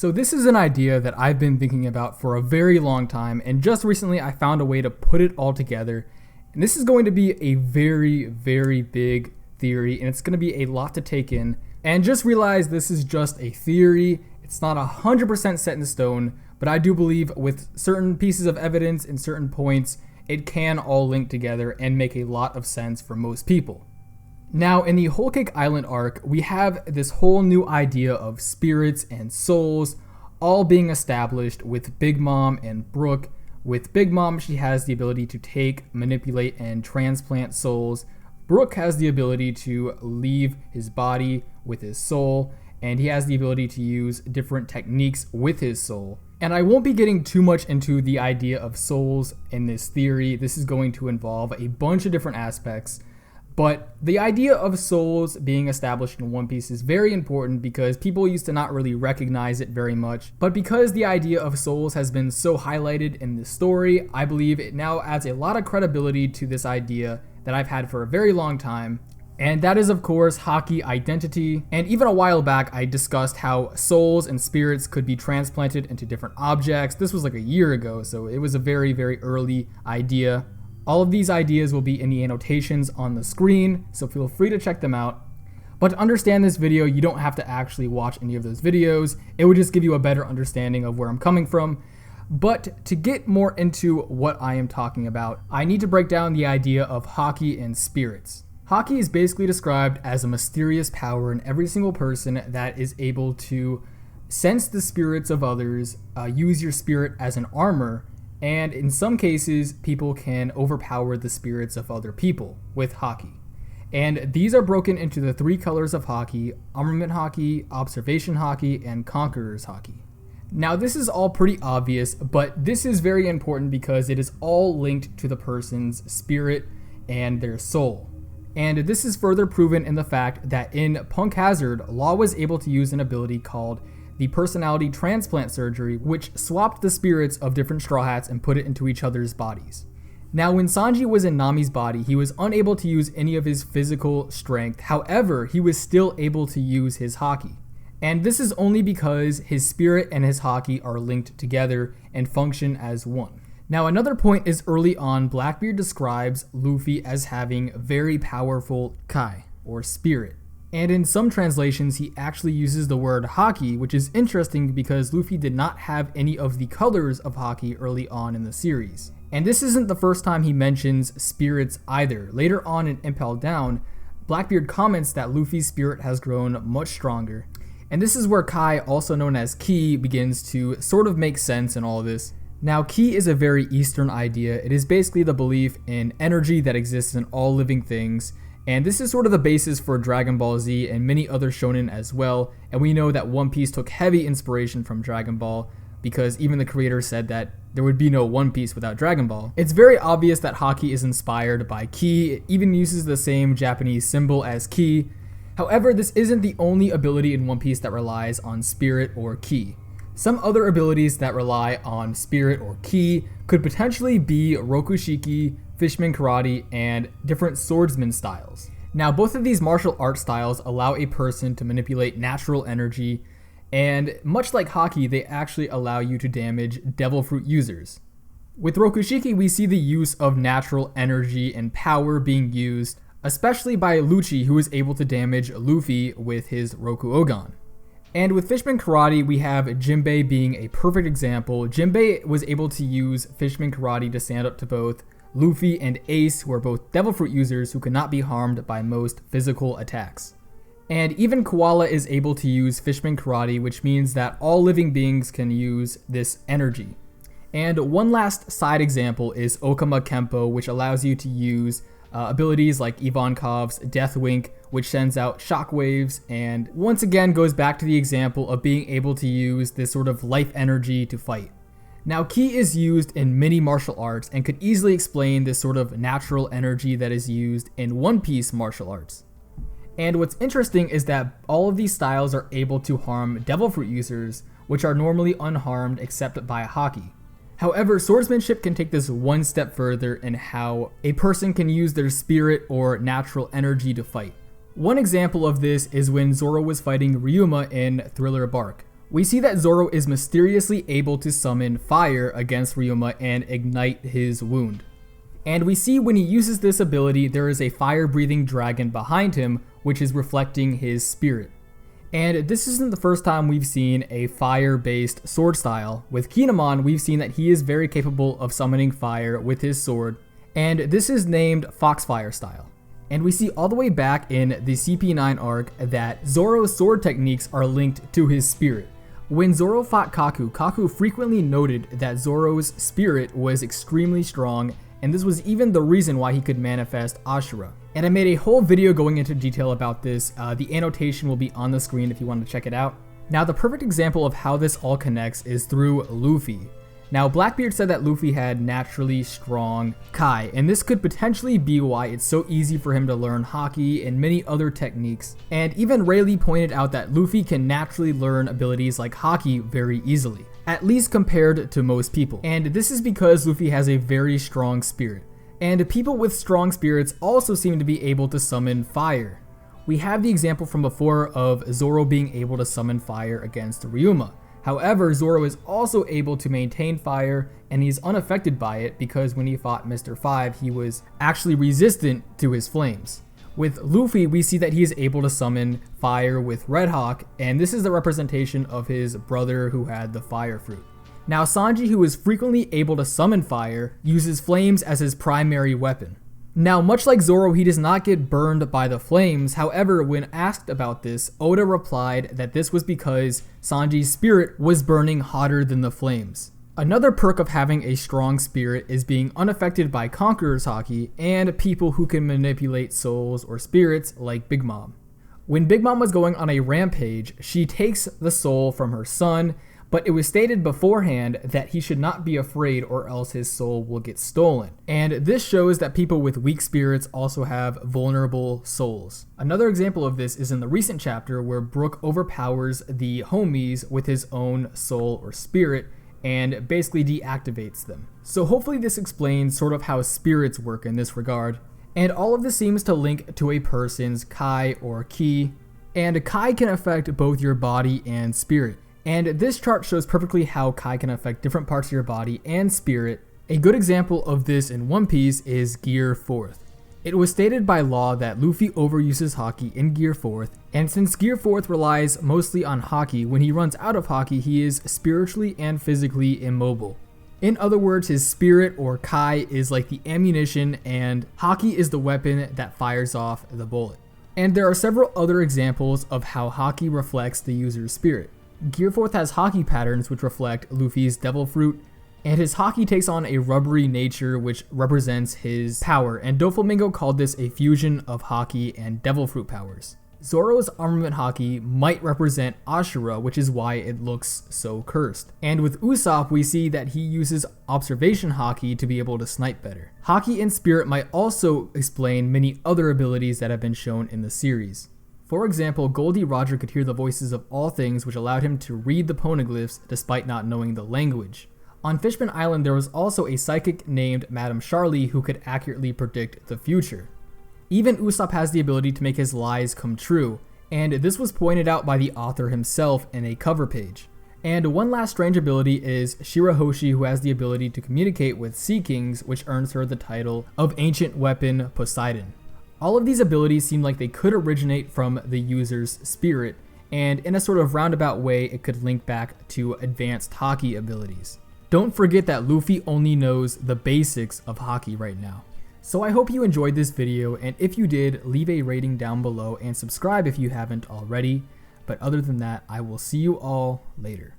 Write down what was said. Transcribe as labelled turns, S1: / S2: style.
S1: So this is an idea that I've been thinking about for a very long time, and just recently I found a way to put it all together. And this is going to be a very, very big theory, and it's going to be a lot to take in. And just realize this is just a theory. It's not 100% set in stone, but I do believe with certain pieces of evidence and certain points, it can all link together and make a lot of sense for most people. Now, in the Whole Cake Island arc, we have this whole new idea of spirits and souls all being established with Big Mom and Brooke. With Big Mom, she has the ability to take, manipulate, and transplant souls. Brooke has the ability to leave his body with his soul, and he has the ability to use different techniques with his soul. And I won't be getting too much into the idea of souls in this theory. This is going to involve a bunch of different aspects. But the idea of souls being established in One Piece is very important because people used to not really recognize it very much. But because the idea of souls has been so highlighted in this story, I believe it now adds a lot of credibility to this idea that I've had for a very long time. And that is, of course, Haki identity. And even a while back, I discussed how souls and spirits could be transplanted into different objects. This was like a year ago, so it was a very, very early idea. All of these ideas will be in the annotations on the screen, so feel free to check them out. But to understand this video, you don't have to actually watch any of those videos. It would just give you a better understanding of where I'm coming from. But to get more into what I am talking about, I need to break down the idea of Haki and spirits. Haki is basically described as a mysterious power in every single person that is able to sense the spirits of others, use your spirit as an armor, and in some cases, people can overpower the spirits of other people with Haki. And these are broken into the three colors of Haki: Armament Haki, Observation Haki, and Conqueror's Haki. Now this is all pretty obvious, but this is very important because it is all linked to the person's spirit and their soul. And this is further proven in the fact that in Punk Hazard, Law was able to use an ability called the personality transplant surgery, which swapped the spirits of different Straw Hats and put it into each other's bodies. Now, when Sanji was in Nami's body, he was unable to use any of his physical strength. However, he was still able to use his Haki. And this is only because his spirit and his Haki are linked together and function as one. Now, another point is early on, Blackbeard describes Luffy as having very powerful Kai, or spirit. And in some translations, he actually uses the word Haki, which is interesting because Luffy did not have any of the colors of Haki early on in the series. And this isn't the first time he mentions spirits either. Later on in Impel Down, Blackbeard comments that Luffy's spirit has grown much stronger. And this is where Kai, also known as Ki, begins to sort of make sense in all of this. Now, Ki is a very Eastern idea. It is basically the belief in energy that exists in all living things. And this is sort of the basis for Dragon Ball Z and many other shonen as well. And we know that One Piece took heavy inspiration from Dragon Ball because even the creator said that there would be no One Piece without Dragon Ball. It's very obvious that Haki is inspired by Ki. It even uses the same Japanese symbol as Ki. However, this isn't the only ability in One Piece that relies on spirit or Ki. Some other abilities that rely on spirit or Ki could potentially be Rokushiki, Fishman Karate, and different swordsman styles. Now, both of these martial art styles allow a person to manipulate natural energy, and much like Haki, they actually allow you to damage Devil Fruit users. With Rokushiki, we see the use of natural energy and power being used, especially by Lucci, who is able to damage Luffy with his Roku Ogan. And with Fishman Karate, we have Jinbei being a perfect example. Jinbei was able to use Fishman Karate to stand up to both Luffy and Ace, who are both Devil Fruit users who cannot be harmed by most physical attacks. And even Koala is able to use Fishman Karate, which means that all living beings can use this energy. And one last side example is Okama Kempo, which allows you to use abilities like Ivankov's Death Wink, which sends out shockwaves, and once again goes back to the example of being able to use this sort of life energy to fight. Now, Ki is used in many martial arts and could easily explain this sort of natural energy that is used in One Piece martial arts. And what's interesting is that all of these styles are able to harm Devil Fruit users, which are normally unharmed except by Haki. However, swordsmanship can take this one step further in how a person can use their spirit or natural energy to fight. One example of this is when Zoro was fighting Ryuma in Thriller Bark. We see that Zoro is mysteriously able to summon fire against Ryuma and ignite his wound. And we see when he uses this ability, there is a fire-breathing dragon behind him, which is reflecting his spirit. And this isn't the first time we've seen a fire-based sword style. With Kinemon, we've seen that he is very capable of summoning fire with his sword, and this is named Foxfire style. And we see all the way back in the CP9 arc that Zoro's sword techniques are linked to his spirit. When Zoro fought Kaku, Kaku frequently noted that Zoro's spirit was extremely strong, and this was even the reason why he could manifest Ashura. And I made a whole video going into detail about this. The annotation will be on the screen if you want to check it out. Now, the perfect example of how this all connects is through Luffy. Now, Blackbeard said that Luffy had naturally strong Kai, and this could potentially be why it's so easy for him to learn Haki and many other techniques. And even Rayleigh pointed out that Luffy can naturally learn abilities like Haki very easily, at least compared to most people. And this is because Luffy has a very strong spirit. And people with strong spirits also seem to be able to summon fire. We have the example from before of Zoro being able to summon fire against Ryuma. However, Zoro is also able to maintain fire, and he's unaffected by it because when he fought Mr. 5, he was actually resistant to his flames. With Luffy, we see that he is able to summon fire with Red Hawk, and this is the representation of his brother who had the fire fruit. Now, Sanji, who is frequently able to summon fire, uses flames as his primary weapon. Now, much like Zoro, he does not get burned by the flames. However, when asked about this, Oda replied that this was because Sanji's spirit was burning hotter than the flames. Another perk of having a strong spirit is being unaffected by Conqueror's Haki and people who can manipulate souls or spirits like Big Mom. When Big Mom was going on a rampage, she takes the soul from her son, but it was stated beforehand that he should not be afraid or else his soul will get stolen. And this shows that people with weak spirits also have vulnerable souls. Another example of this is in the recent chapter where Brook overpowers the homies with his own soul or spirit and basically deactivates them. So hopefully this explains sort of how spirits work in this regard. And all of this seems to link to a person's Kai or Ki. And Kai can affect both your body and spirit. And this chart shows perfectly how Kai can affect different parts of your body and spirit. A good example of this in One Piece is Gear 4th. It was stated by law that Luffy overuses Haki in Gear 4th, and since Gear 4th relies mostly on Haki, when he runs out of Haki, he is spiritually and physically immobile. In other words, his spirit or Kai is like the ammunition, and Haki is the weapon that fires off the bullet. And there are several other examples of how Haki reflects the user's spirit. Gear 4th has Haki patterns which reflect Luffy's Devil Fruit, and his Haki takes on a rubbery nature which represents his power, and Doflamingo called this a fusion of Haki and Devil Fruit powers. Zoro's Armament Haki might represent Ashura, which is why it looks so cursed. And with Usopp, we see that he uses Observation Haki to be able to snipe better. Haki and Spirit might also explain many other abilities that have been shown in the series. For example, Goldie Roger could hear the voices of all things, which allowed him to read the poneglyphs despite not knowing the language. On Fishman Island, there was also a psychic named Madame Charlie who could accurately predict the future. Even Usopp has the ability to make his lies come true, and this was pointed out by the author himself in a cover page. And one last strange ability is Shirahoshi, who has the ability to communicate with Sea Kings, which earns her the title of Ancient Weapon Poseidon. All of these abilities seem like they could originate from the user's spirit, and in a sort of roundabout way, it could link back to advanced Haki abilities. Don't forget that Luffy only knows the basics of Haki right now. So I hope you enjoyed this video, and if you did, leave a rating down below and subscribe if you haven't already. But other than that, I will see you all later.